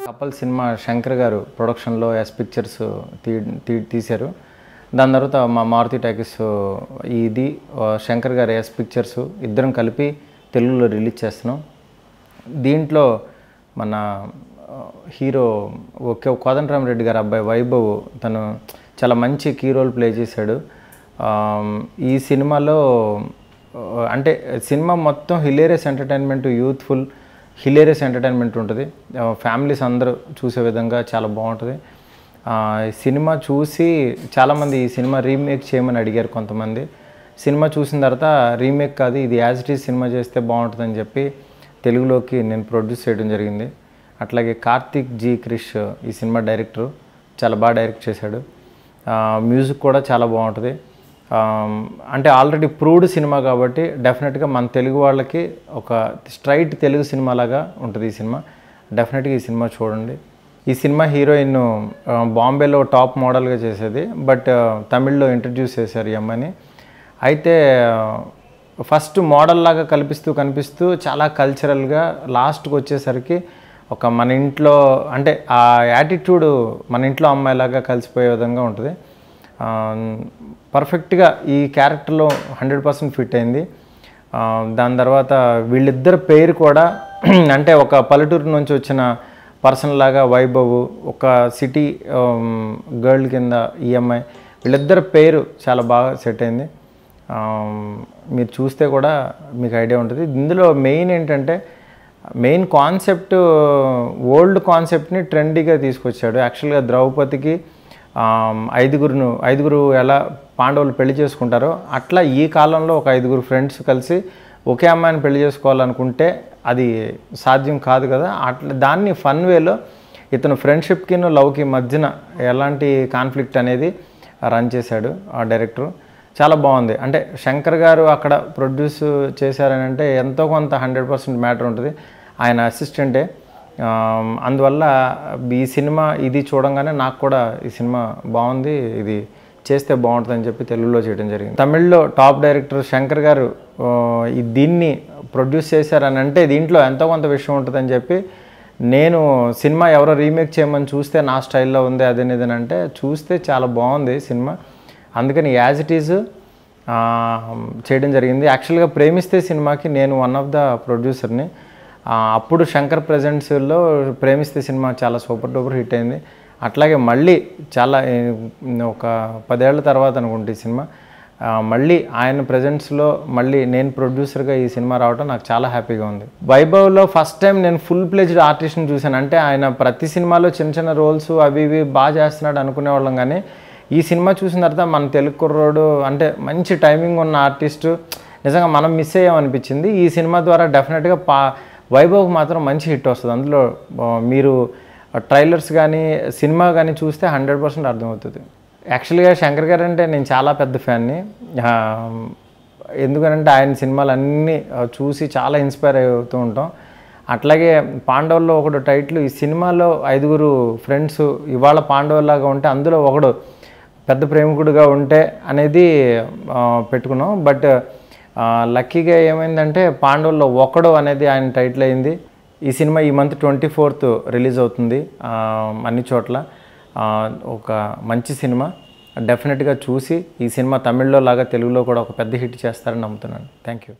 Couple cinema Shankar గారు ప్రొడక్షన్లో yes pictures తీశారు. దాని తర్వాత మా మారుతి టాకీస్ ఇది శంకర్ గారు ఎస్ పిక్చర్స్ ఇద్దరం కలిపి తెలుగులో రిలీజ్ చేస్తున్నాం. దీంట్లో మన హీరో కోదండరామిరెడ్డి గారు అబ్బాయి వైభవ్ తను చాలా మంచి కీ రోల్ ప్లే చేశాడు. ఈ సినిమాలో అంటే సినిమా మొత్తం hilarious entertainment, youthful hilarious entertainment ఉంటుంది. ఫ్యామిలీస్ అందరూ చూసే విధంగా చాలా బాగుంటుంది. సినిమా చూసి చాలామంది ఈ సినిమా రీమేక్ చేయమని అడిగారు. కొంతమంది సినిమా చూసిన తర్వాత రీమేక్ కాదు, ఇది యాజ్ ఇట్ ఈజ్ సినిమా చేస్తే బాగుంటుందని చెప్పి తెలుగులోకి నేను ప్రొడ్యూస్ చేయడం జరిగింది. అట్లాగే కార్తిక్ జీ క్రిష్ ఈ సినిమా డైరెక్టరు, చాలా బాగా డైరెక్ట్ చేశాడు. మ్యూజిక్ కూడా చాలా బాగుంటుంది. అంటే ఆల్రెడీ ప్రూవ్డ్ సినిమా కాబట్టి డెఫినెట్గా మన తెలుగు వాళ్ళకి ఒక స్ట్రైట్ తెలుగు సినిమా లాగా ఉంటుంది ఈ సినిమా. డెఫినెట్గా ఈ సినిమా చూడండి. ఈ సినిమా హీరోయిన్ బాంబేలో టాప్ మోడల్గా చేసేది, బట్ తమిళ్లో ఇంట్రడ్యూస్ చేశారు ఈ అమ్మాయిని. అయితే ఫస్ట్ మోడల్ లాగా కనిపిస్తూ చాలా కల్చరల్గా లాస్ట్కి వచ్చేసరికి ఒక మన ఇంట్లో అంటే ఆ యాటిట్యూడ్ మన ఇంట్లో అమ్మాయిలాగా కలిసిపోయే విధంగా ఉంటుంది. పర్ఫెక్ట్గా ఈ క్యారెక్టర్లో 100% ఫిట్ అయింది. దాని తర్వాత వీళ్ళిద్దరు పేరు కూడా అంటే ఒక పల్లెటూరు నుంచి వచ్చిన పర్సన్ లాగా వైభవ్, ఒక సిటీ గర్ల్ కింద ఈఎంఐ, వీళ్ళిద్దరు పేరు చాలా బాగా సెట్ అయింది. మీరు చూస్తే కూడా మీకు ఐడియా ఉంటుంది. ఇందులో మెయిన్ ఏంటంటే మెయిన్ కాన్సెప్ట్ ఓల్డ్ కాన్సెప్ట్ని ట్రెండీగా తీసుకొచ్చాడు. యాక్చువల్గా ద్రౌపదికి ఐదుగురు ఎలా పాండవులు పెళ్లి చేసుకుంటారో అట్లా ఈ కాలంలో ఒక 5 ఫ్రెండ్స్ కలిసి ఒకే అమ్మాయిని పెళ్లి చేసుకోవాలనుకుంటే అది సాధ్యం కాదు కదా. అట్లా దాన్ని ఫన్ వేలో ఇతను ఫ్రెండ్షిప్కి లవ్కి మధ్యన ఎలాంటి కాన్ఫ్లిక్ట్ అనేది రన్ చేశాడు ఆ డైరెక్టరు. చాలా బాగుంది. అంటే శంకర్ గారు అక్కడ ప్రొడ్యూస్ చేశారని అంటే ఎంతో కొంత 100% మ్యాటర్ ఉంటుంది. ఆయన అసిస్టెంటే. అందువల్ల ఈ సినిమా ఇది చూడంగానే నాకు కూడా ఈ సినిమా బాగుంది, ఇది చేస్తే బాగుంటుందని చెప్పి తెలుగులో చేయడం జరిగింది. తమిళ్లో టాప్ డైరెక్టర్ శంకర్ గారు దీన్ని ప్రొడ్యూస్ చేశారని అంటే దీంట్లో ఎంతో కొంత విషయం ఉంటుందని చెప్పి నేను సినిమా ఎవరో రీమేక్ చేయమని చూస్తే నా స్టైల్లో ఉంది అదేనిదనంటే చూస్తే చాలా బాగుంది సినిమా. అందుకని యాజ్ ఇట్ ఈజ్ చేయడం జరిగింది. యాక్చువల్గా ప్రేమిస్తే సినిమాకి నేను వన్ ఆఫ్ ద ప్రొడ్యూసర్ని. అప్పుడు శంకర్ ప్రెజెంట్స్లో ప్రేమిస్తే సినిమా చాలా సూపర్ డూపర్ హిట్ అయింది. అట్లాగే మళ్ళీ చాలా ఒక 10 ఏళ్ల తర్వాత అనుకుంటే ఈ సినిమా మళ్ళీ ఆయన ప్రెజెంట్స్లో మళ్ళీ నేను ప్రొడ్యూసర్గా ఈ సినిమా రావడం నాకు చాలా హ్యాపీగా ఉంది. వైభవ్లో ఫస్ట్ టైం నేను ఫుల్ ప్లేజ్డ్ ఆర్టిస్ట్ని చూశాను. అంటే ఆయన ప్రతి సినిమాలో చిన్న రోల్స్ అవి ఇవి బాగా చేస్తున్నాడు అనుకునేవాళ్ళం, కానీ ఈ సినిమా చూసిన తర్వాత మన తెలుగు కుర్రోడు అంటే మంచి టైమింగ్ ఉన్న ఆర్టిస్టు నిజంగా మనం మిస్ అయ్యామనిపించింది. ఈ సినిమా ద్వారా డెఫినెట్గా వైభవ్కి మాత్రం మంచి హిట్ వస్తుంది. అందులో మీరు ట్రైలర్స్ కానీ సినిమా కానీ చూస్తే 100% అర్థమవుతుంది. యాక్చువల్గా శంకర్ గారు అంటే నేను చాలా పెద్ద ఫ్యాన్ని. ఎందుకనంటే ఆయన సినిమాలన్నీ చూసి చాలా ఇన్స్పైర్ అవుతూ ఉంటాం. అట్లాగే పాండవుల్లో ఒకడు టైటిల్, ఈ సినిమాలో 5 ఫ్రెండ్స్ ఇవాళ పాండవులాగా ఉంటే అందులో ఒకడు పెద్ద ప్రేమికుడుగా ఉంటే అనేది పెట్టుకున్నాం. బట్ లక్కీగా ఏమైందంటే పాండవుల్లో ఒకడు అనేది ఆయన టైటిల్ అయింది. ఈ సినిమా ఈ మంత్ 24th రిలీజ్ అవుతుంది అన్ని చోట్ల. ఒక మంచి సినిమా, డెఫినెట్గా చూసి ఈ సినిమా తమిళ్లో లాగా తెలుగులో కూడా ఒక పెద్ద హిట్ చేస్తారని నమ్ముతున్నాను. Thank you.